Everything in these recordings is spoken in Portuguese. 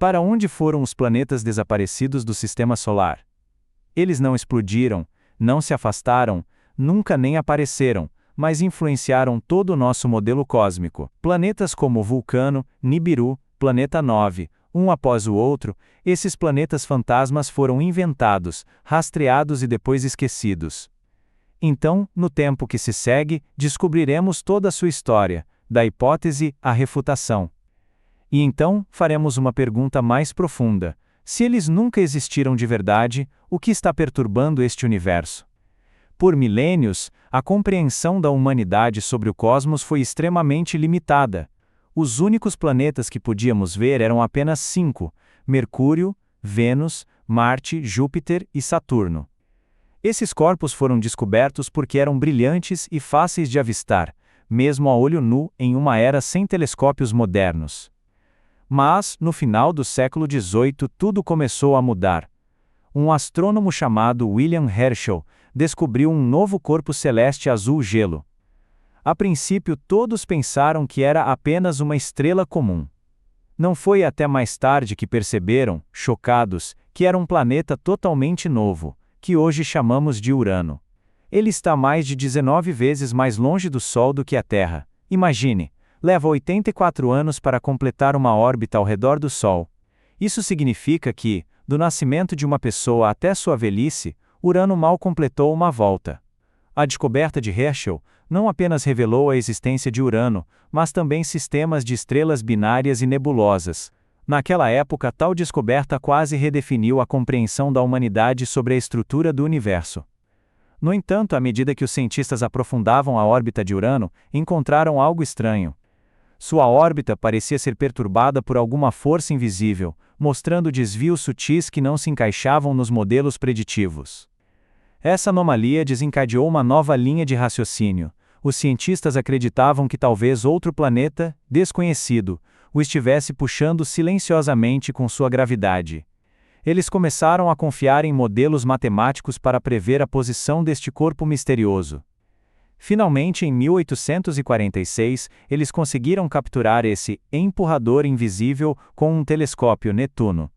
Para onde foram os planetas desaparecidos do Sistema Solar? Eles não explodiram, não se afastaram, nunca nem apareceram, mas influenciaram todo o nosso modelo cósmico. Planetas como Vulcano, Nibiru, Planeta 9, um após o outro, esses planetas fantasmas foram inventados, rastreados e depois esquecidos. Então, no tempo que se segue, descobriremos toda a sua história, da hipótese à refutação. E então, faremos uma pergunta mais profunda. Se eles nunca existiram de verdade, o que está perturbando este universo? Por milênios, a compreensão da humanidade sobre o cosmos foi extremamente limitada. Os únicos planetas que podíamos ver eram apenas 5: Mercúrio, Vênus, Marte, Júpiter e Saturno. Esses corpos foram descobertos porque eram brilhantes e fáceis de avistar, mesmo a olho nu em uma era sem telescópios modernos. Mas, no final do século XVIII, tudo começou a mudar. Um astrônomo chamado William Herschel descobriu um novo corpo celeste azul gelo. A princípio, todos pensaram que era apenas uma estrela comum. Não foi até mais tarde que perceberam, chocados, que era um planeta totalmente novo, que hoje chamamos de Urano. Ele está mais de 19 vezes mais longe do Sol do que a Terra. Imagine, leva 84 anos para completar uma órbita ao redor do Sol. Isso significa que, do nascimento de uma pessoa até sua velhice, Urano mal completou uma volta. A descoberta de Herschel não apenas revelou a existência de Urano, mas também sistemas de estrelas binárias e nebulosas. Naquela época, tal descoberta quase redefiniu a compreensão da humanidade sobre a estrutura do universo. No entanto, à medida que os cientistas aprofundavam a órbita de Urano, encontraram algo estranho. Sua órbita parecia ser perturbada por alguma força invisível, mostrando desvios sutis que não se encaixavam nos modelos preditivos. Essa anomalia desencadeou uma nova linha de raciocínio. Os cientistas acreditavam que talvez outro planeta, desconhecido, o estivesse puxando silenciosamente com sua gravidade. Eles começaram a confiar em modelos matemáticos para prever a posição deste corpo misterioso. Finalmente, em 1846, eles conseguiram capturar esse empurrador invisível com um telescópio Netuno.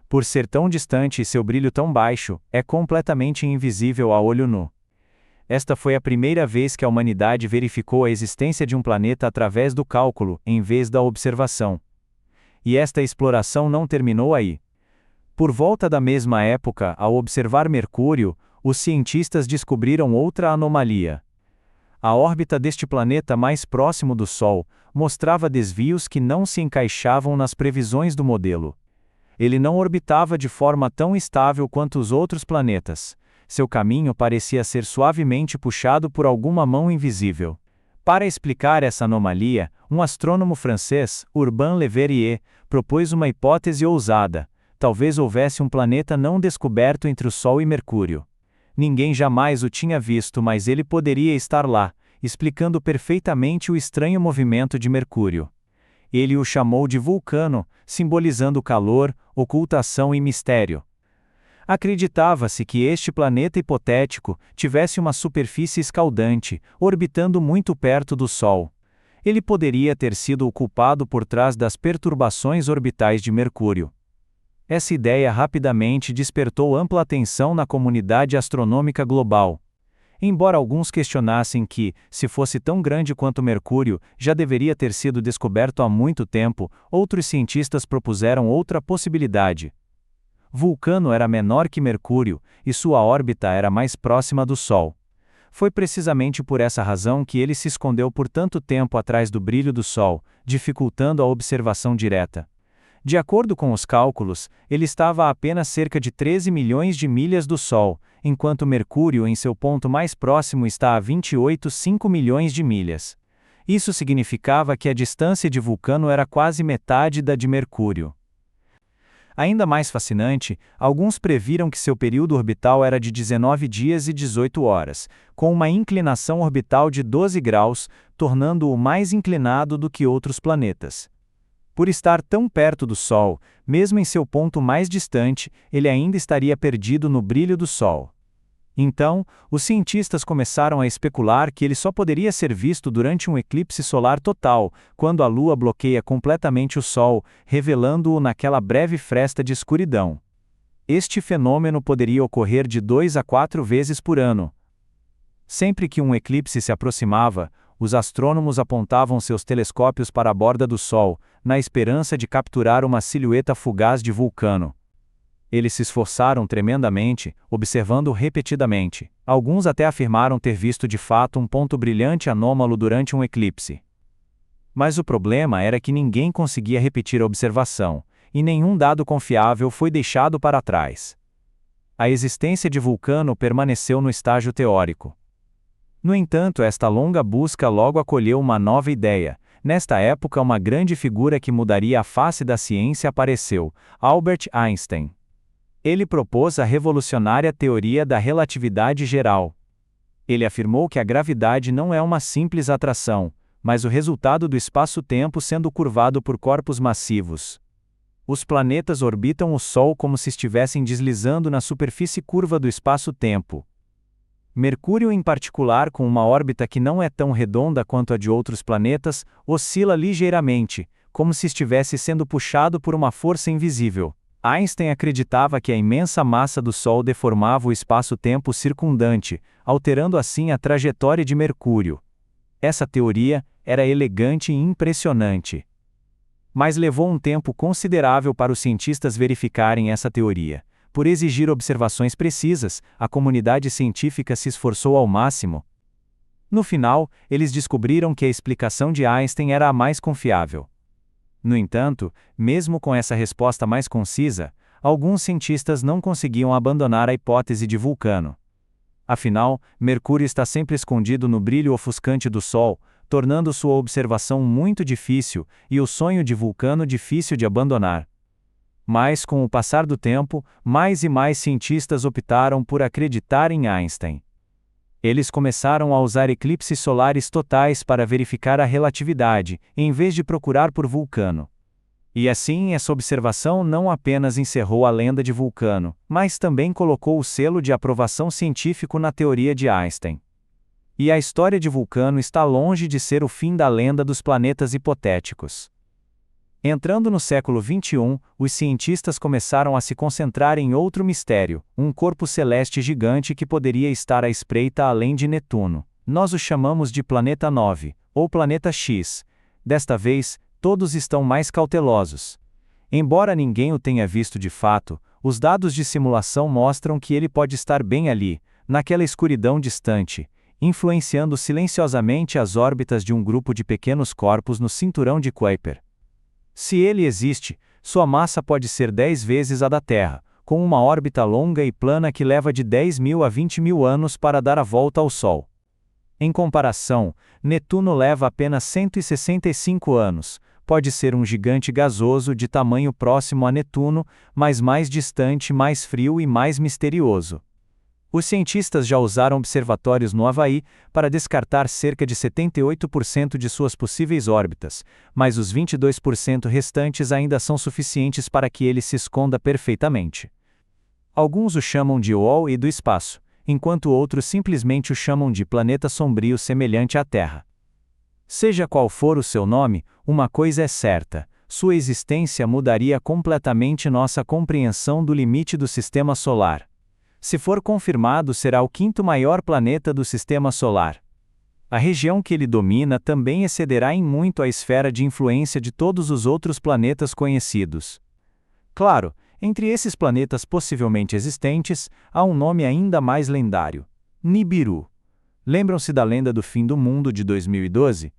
Por ser tão distante e seu brilho tão baixo, é completamente invisível a olho nu. Esta foi a primeira vez que a humanidade verificou a existência de um planeta através do cálculo, em vez da observação. E esta exploração não terminou aí. Por volta da mesma época, ao observar Mercúrio, os cientistas descobriram outra anomalia. A órbita deste planeta mais próximo do Sol mostrava desvios que não se encaixavam nas previsões do modelo. Ele não orbitava de forma tão estável quanto os outros planetas. Seu caminho parecia ser suavemente puxado por alguma mão invisível. Para explicar essa anomalia, um astrônomo francês, Urbain Le Verrier, propôs uma hipótese ousada. Talvez houvesse um planeta não descoberto entre o Sol e Mercúrio. Ninguém jamais o tinha visto, mas ele poderia estar lá, explicando perfeitamente o estranho movimento de Mercúrio. Ele o chamou de Vulcano, simbolizando calor, ocultação e mistério. Acreditava-se que este planeta hipotético tivesse uma superfície escaldante, orbitando muito perto do Sol. Ele poderia ter sido o culpado por trás das perturbações orbitais de Mercúrio. Essa ideia rapidamente despertou ampla atenção na comunidade astronômica global. Embora alguns questionassem que, se fosse tão grande quanto Mercúrio, já deveria ter sido descoberto há muito tempo, outros cientistas propuseram outra possibilidade. Vulcano era menor que Mercúrio, e sua órbita era mais próxima do Sol. Foi precisamente por essa razão que ele se escondeu por tanto tempo atrás do brilho do Sol, dificultando a observação direta. De acordo com os cálculos, ele estava a apenas cerca de 13 milhões de milhas do Sol, enquanto Mercúrio em seu ponto mais próximo está a 28,5 milhões de milhas. Isso significava que a distância de Vulcano era quase metade da de Mercúrio. Ainda mais fascinante, alguns previram que seu período orbital era de 19 dias e 18 horas, com uma inclinação orbital de 12 graus, tornando-o mais inclinado do que outros planetas. Por estar tão perto do Sol, mesmo em seu ponto mais distante, ele ainda estaria perdido no brilho do Sol. Então, os cientistas começaram a especular que ele só poderia ser visto durante um eclipse solar total, quando a Lua bloqueia completamente o Sol, revelando-o naquela breve fresta de escuridão. Este fenômeno poderia ocorrer de 2 a 4 vezes por ano. Sempre que um eclipse se aproximava, os astrônomos apontavam seus telescópios para a borda do Sol, na esperança de capturar uma silhueta fugaz de vulcano. Eles se esforçaram tremendamente, observando repetidamente. Alguns até afirmaram ter visto de fato um ponto brilhante anômalo durante um eclipse. Mas o problema era que ninguém conseguia repetir a observação, e nenhum dado confiável foi deixado para trás. A existência de vulcano permaneceu no estágio teórico. No entanto, esta longa busca logo acolheu uma nova ideia. Nesta época, uma grande figura que mudaria a face da ciência apareceu: Albert Einstein. Ele propôs a revolucionária teoria da relatividade geral. Ele afirmou que a gravidade não é uma simples atração, mas o resultado do espaço-tempo sendo curvado por corpos massivos. Os planetas orbitam o Sol como se estivessem deslizando na superfície curva do espaço-tempo. Mercúrio, em particular, com uma órbita que não é tão redonda quanto a de outros planetas, oscila ligeiramente, como se estivesse sendo puxado por uma força invisível. Einstein acreditava que a imensa massa do Sol deformava o espaço-tempo circundante, alterando assim a trajetória de Mercúrio. Essa teoria era elegante e impressionante. Mas levou um tempo considerável para os cientistas verificarem essa teoria. Por exigir observações precisas, a comunidade científica se esforçou ao máximo. No final, eles descobriram que a explicação de Einstein era a mais confiável. No entanto, mesmo com essa resposta mais concisa, alguns cientistas não conseguiam abandonar a hipótese de vulcano. Afinal, Mercúrio está sempre escondido no brilho ofuscante do Sol, tornando sua observação muito difícil e o sonho de vulcano difícil de abandonar. Mas, com o passar do tempo, mais e mais cientistas optaram por acreditar em Einstein. Eles começaram a usar eclipses solares totais para verificar a relatividade, em vez de procurar por vulcano. E assim, essa observação não apenas encerrou a lenda de vulcano, mas também colocou o selo de aprovação científico na teoria de Einstein. E a história de vulcano está longe de ser o fim da lenda dos planetas hipotéticos. Entrando no século XXI, os cientistas começaram a se concentrar em outro mistério, um corpo celeste gigante que poderia estar à espreita além de Netuno. Nós o chamamos de Planeta 9, ou Planeta X. Desta vez, todos estão mais cautelosos. Embora ninguém o tenha visto de fato, os dados de simulação mostram que ele pode estar bem ali, naquela escuridão distante, influenciando silenciosamente as órbitas de um grupo de pequenos corpos no cinturão de Kuiper. Se ele existe, sua massa pode ser 10 vezes a da Terra, com uma órbita longa e plana que leva de 10.000 a 20.000 anos para dar a volta ao Sol. Em comparação, Netuno leva apenas 165 anos, pode ser um gigante gasoso de tamanho próximo a Netuno, mas mais distante, mais frio e mais misterioso. Os cientistas já usaram observatórios no Havaí para descartar cerca de 78% de suas possíveis órbitas, mas os 22% restantes ainda são suficientes para que ele se esconda perfeitamente. Alguns o chamam de Uol e do espaço, enquanto outros simplesmente o chamam de planeta sombrio semelhante à Terra. Seja qual for o seu nome, uma coisa é certa: sua existência mudaria completamente nossa compreensão do limite do Sistema Solar. Se for confirmado, será o quinto maior planeta do Sistema Solar. A região que ele domina também excederá em muito a esfera de influência de todos os outros planetas conhecidos. Claro, entre esses planetas possivelmente existentes, há um nome ainda mais lendário: Nibiru. Lembram-se da lenda do fim do mundo de 2012?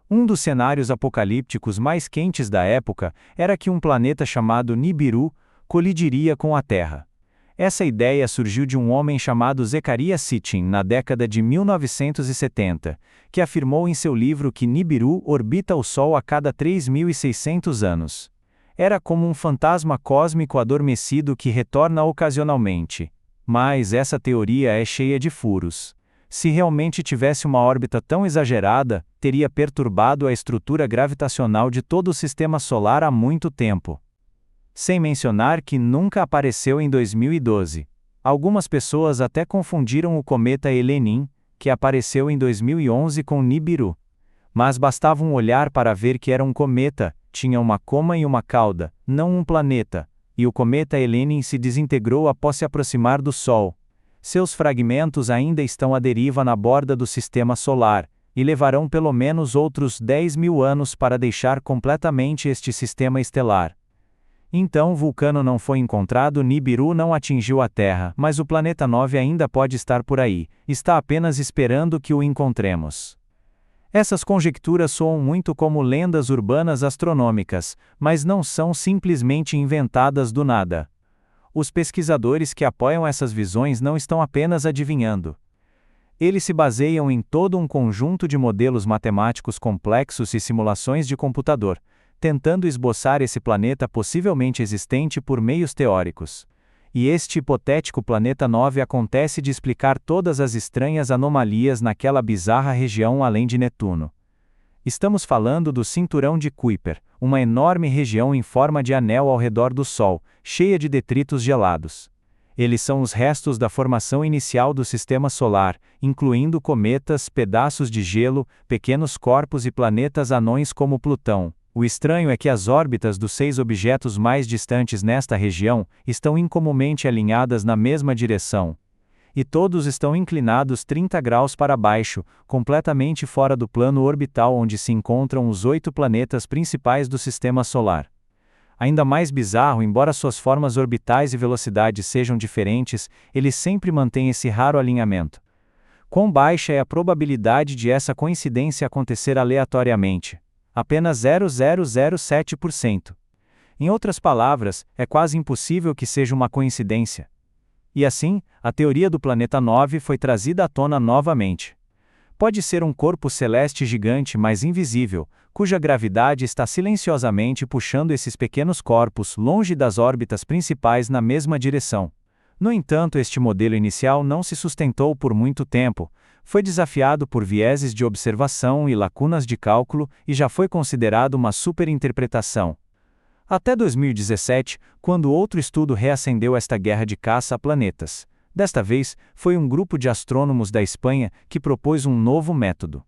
Um dos cenários apocalípticos mais quentes da época era que um planeta chamado Nibiru colidiria com a Terra. Essa ideia surgiu de um homem chamado Zecharia Sitchin na década de 1970, que afirmou em seu livro que Nibiru orbita o Sol a cada 3.600 anos. Era como um fantasma cósmico adormecido que retorna ocasionalmente. Mas essa teoria é cheia de furos. Se realmente tivesse uma órbita tão exagerada, teria perturbado a estrutura gravitacional de todo o Sistema Solar há muito tempo. Sem mencionar que nunca apareceu em 2012. Algumas pessoas até confundiram o cometa Elenin, que apareceu em 2011 com Nibiru. Mas bastava um olhar para ver que era um cometa, tinha uma coma e uma cauda, não um planeta, e o cometa Elenin se desintegrou após se aproximar do Sol. Seus fragmentos ainda estão à deriva na borda do Sistema Solar, e levarão pelo menos outros 10.000 anos para deixar completamente este sistema estelar. Então Vulcano não foi encontrado, Nibiru não atingiu a Terra, mas o planeta 9 ainda pode estar por aí, está apenas esperando que o encontremos. Essas conjecturas soam muito como lendas urbanas astronômicas, mas não são simplesmente inventadas do nada. Os pesquisadores que apoiam essas visões não estão apenas adivinhando. Eles se baseiam em todo um conjunto de modelos matemáticos complexos e simulações de computador, tentando esboçar esse planeta possivelmente existente por meios teóricos. E este hipotético planeta 9 acontece de explicar todas as estranhas anomalias naquela bizarra região além de Netuno. Estamos falando do cinturão de Kuiper, uma enorme região em forma de anel ao redor do Sol, cheia de detritos gelados. Eles são os restos da formação inicial do Sistema Solar, incluindo cometas, pedaços de gelo, pequenos corpos e planetas anões como Plutão. O estranho é que as órbitas dos 6 objetos mais distantes nesta região estão incomumente alinhadas na mesma direção. E todos estão inclinados 30 graus para baixo, completamente fora do plano orbital onde se encontram os 8 planetas principais do Sistema Solar. Ainda mais bizarro, embora suas formas orbitais e velocidades sejam diferentes, eles sempre mantêm esse raro alinhamento. Quão baixa é a probabilidade de essa coincidência acontecer aleatoriamente? Apenas 0,007%. Em outras palavras, é quase impossível que seja uma coincidência. E assim, a teoria do planeta 9 foi trazida à tona novamente. Pode ser um corpo celeste gigante mas invisível, cuja gravidade está silenciosamente puxando esses pequenos corpos longe das órbitas principais na mesma direção. No entanto, este modelo inicial não se sustentou por muito tempo, foi desafiado por vieses de observação e lacunas de cálculo e já foi considerado uma superinterpretação. Até 2017, quando outro estudo reacendeu esta guerra de caça a planetas. Desta vez, foi um grupo de astrônomos da Espanha que propôs um novo método.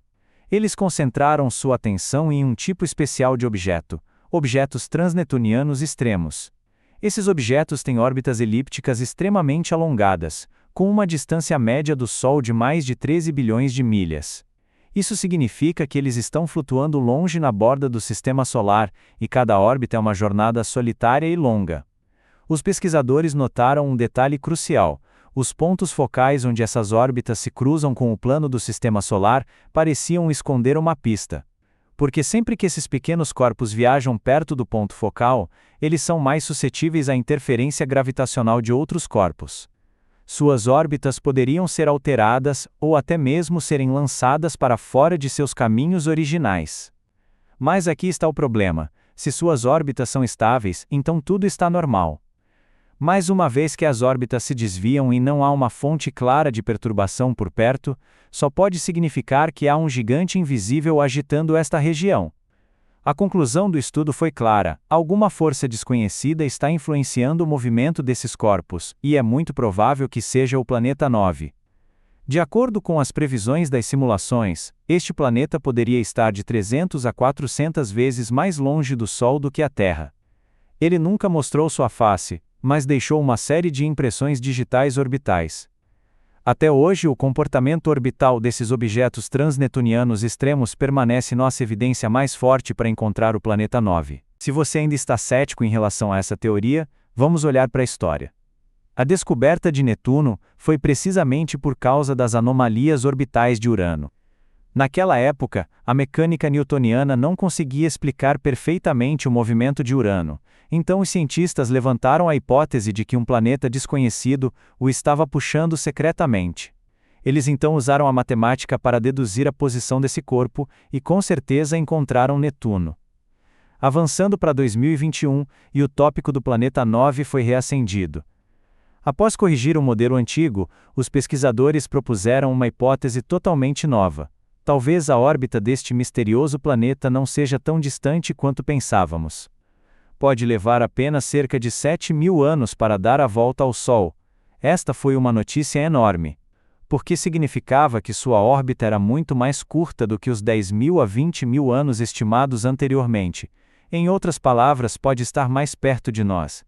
Eles concentraram sua atenção em um tipo especial de objeto, objetos transnetunianos extremos. Esses objetos têm órbitas elípticas extremamente alongadas, com uma distância média do Sol de mais de 13 bilhões de milhas. Isso significa que eles estão flutuando longe na borda do Sistema Solar, e cada órbita é uma jornada solitária e longa. Os pesquisadores notaram um detalhe crucial: os pontos focais onde essas órbitas se cruzam com o plano do Sistema Solar pareciam esconder uma pista. Porque sempre que esses pequenos corpos viajam perto do ponto focal, eles são mais suscetíveis à interferência gravitacional de outros corpos. Suas órbitas poderiam ser alteradas, ou até mesmo serem lançadas para fora de seus caminhos originais. Mas aqui está o problema: se suas órbitas são estáveis, então tudo está normal. Mas uma vez que as órbitas se desviam e não há uma fonte clara de perturbação por perto, só pode significar que há um gigante invisível agitando esta região. A conclusão do estudo foi clara: alguma força desconhecida está influenciando o movimento desses corpos, e é muito provável que seja o planeta 9. De acordo com as previsões das simulações, este planeta poderia estar de 300 a 400 vezes mais longe do Sol do que a Terra. Ele nunca mostrou sua face, mas deixou uma série de impressões digitais orbitais. Até hoje, o comportamento orbital desses objetos transnetunianos extremos permanece nossa evidência mais forte para encontrar o planeta 9. Se você ainda está cético em relação a essa teoria, vamos olhar para a história. A descoberta de Netuno foi precisamente por causa das anomalias orbitais de Urano. Naquela época, a mecânica newtoniana não conseguia explicar perfeitamente o movimento de Urano, então os cientistas levantaram a hipótese de que um planeta desconhecido o estava puxando secretamente. Eles então usaram a matemática para deduzir a posição desse corpo, e com certeza encontraram Netuno. Avançando para 2021, e o tópico do planeta 9 foi reacendido. Após corrigir o modelo antigo, os pesquisadores propuseram uma hipótese totalmente nova. Talvez a órbita deste misterioso planeta não seja tão distante quanto pensávamos. Pode levar apenas cerca de 7.000 anos para dar a volta ao Sol. Esta foi uma notícia enorme, porque significava que sua órbita era muito mais curta do que os 10.000 a 20.000 anos estimados anteriormente. Em outras palavras, pode estar mais perto de nós.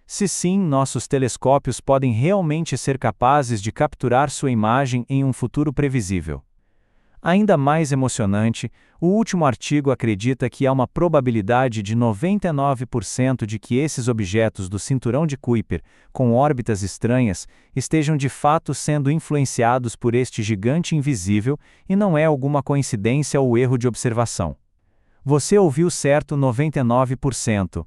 Se sim, nossos telescópios podem realmente ser capazes de capturar sua imagem em um futuro previsível. Ainda mais emocionante, o último artigo acredita que há uma probabilidade de 99% de que esses objetos do cinturão de Kuiper, com órbitas estranhas, estejam de fato sendo influenciados por este gigante invisível e não é alguma coincidência ou erro de observação. Você ouviu certo, 99%.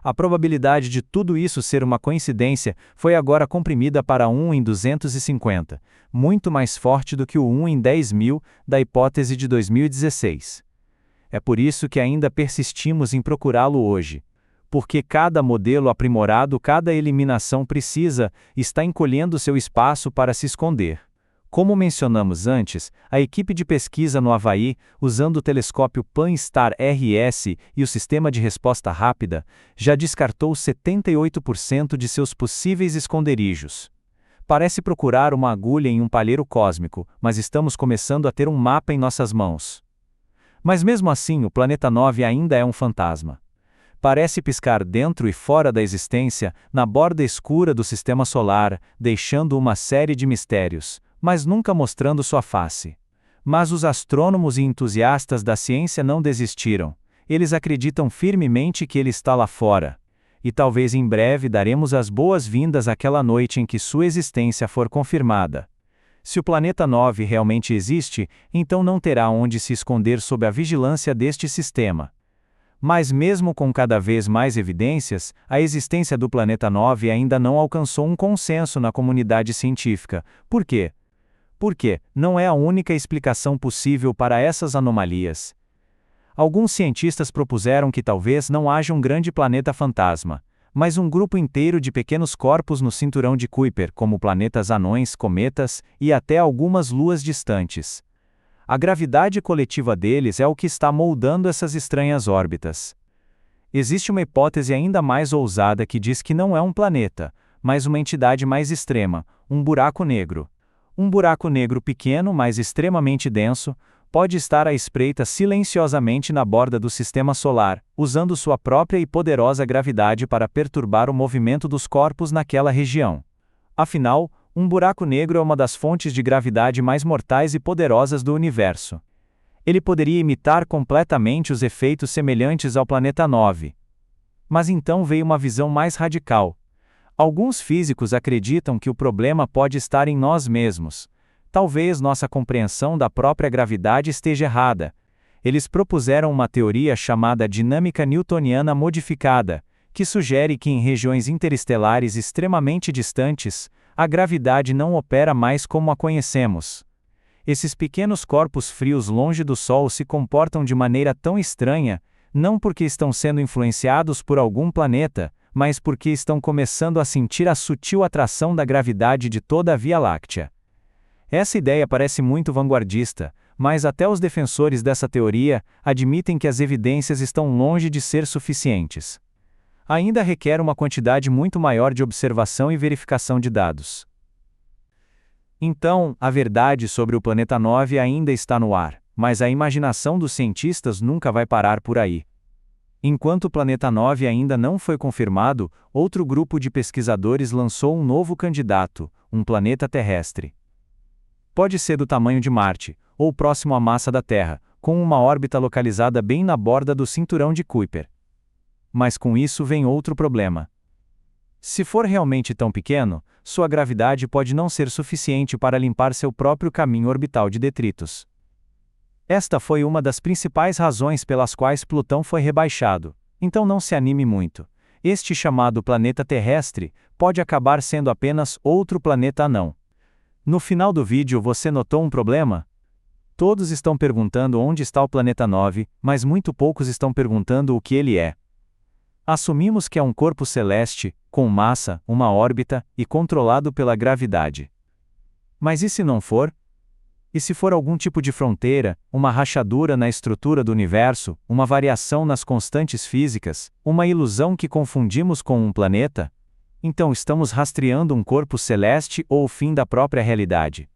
A probabilidade de tudo isso ser uma coincidência foi agora comprimida para 1 em 250, muito mais forte do que o 1 em 10.000 da hipótese de 2016. É por isso que ainda persistimos em procurá-lo hoje. Porque cada modelo aprimorado, cada eliminação está encolhendo seu espaço para se esconder. Como mencionamos antes, a equipe de pesquisa no Havaí, usando o telescópio Pan-STARRS e o sistema de resposta rápida, já descartou 78% de seus possíveis esconderijos. Parece procurar uma agulha em um palheiro cósmico, mas estamos começando a ter um mapa em nossas mãos. Mas mesmo assim, o planeta 9 ainda é um fantasma. Parece piscar dentro e fora da existência, na borda escura do sistema solar, deixando uma série de mistérios, mas nunca mostrando sua face. Mas os astrônomos e entusiastas da ciência não desistiram. Eles acreditam firmemente que ele está lá fora. E talvez em breve daremos as boas-vindas àquela noite em que sua existência for confirmada. Se o planeta 9 realmente existe, então não terá onde se esconder sob a vigilância deste sistema. Mas mesmo com cada vez mais evidências, a existência do planeta 9 ainda não alcançou um consenso na comunidade científica. Por quê? Porque não é a única explicação possível para essas anomalias. Alguns cientistas propuseram que talvez não haja um grande planeta fantasma, mas um grupo inteiro de pequenos corpos no cinturão de Kuiper, como planetas anões, cometas e até algumas luas distantes. A gravidade coletiva deles é o que está moldando essas estranhas órbitas. Existe uma hipótese ainda mais ousada que diz que não é um planeta, mas uma entidade mais extrema, um buraco negro. Um buraco negro pequeno, mas extremamente denso, pode estar à espreita silenciosamente na borda do sistema solar, usando sua própria e poderosa gravidade para perturbar o movimento dos corpos naquela região. Afinal, um buraco negro é uma das fontes de gravidade mais mortais e poderosas do universo. Ele poderia imitar completamente os efeitos semelhantes ao planeta 9. Mas então veio uma visão mais radical. Alguns físicos acreditam que o problema pode estar em nós mesmos. Talvez nossa compreensão da própria gravidade esteja errada. Eles propuseram uma teoria chamada dinâmica newtoniana modificada, que sugere que em regiões interestelares extremamente distantes, a gravidade não opera mais como a conhecemos. Esses pequenos corpos frios longe do Sol se comportam de maneira tão estranha, não porque estão sendo influenciados por algum planeta, mas porque estão começando a sentir a sutil atração da gravidade de toda a Via Láctea. Essa ideia parece muito vanguardista, mas até os defensores dessa teoria admitem que as evidências estão longe de ser suficientes. Ainda requer uma quantidade muito maior de observação e verificação de dados. Então, a verdade sobre o planeta 9 ainda está no ar, mas a imaginação dos cientistas nunca vai parar por aí. Enquanto o planeta 9 ainda não foi confirmado, outro grupo de pesquisadores lançou um novo candidato, um planeta terrestre. Pode ser do tamanho de Marte, ou próximo à massa da Terra, com uma órbita localizada bem na borda do cinturão de Kuiper. Mas com isso vem outro problema. Se for realmente tão pequeno, sua gravidade pode não ser suficiente para limpar seu próprio caminho orbital de detritos. Esta foi uma das principais razões pelas quais Plutão foi rebaixado, então não se anime muito. Este chamado planeta terrestre pode acabar sendo apenas outro planeta anão. No final do vídeo você notou um problema? Todos estão perguntando onde está o planeta 9, mas muito poucos estão perguntando o que ele é. Assumimos que é um corpo celeste, com massa, uma órbita, e controlado pela gravidade. Mas e se não for? E se for algum tipo de fronteira, uma rachadura na estrutura do universo, uma variação nas constantes físicas, uma ilusão que confundimos com um planeta? Então estamos rastreando um corpo celeste ou o fim da própria realidade.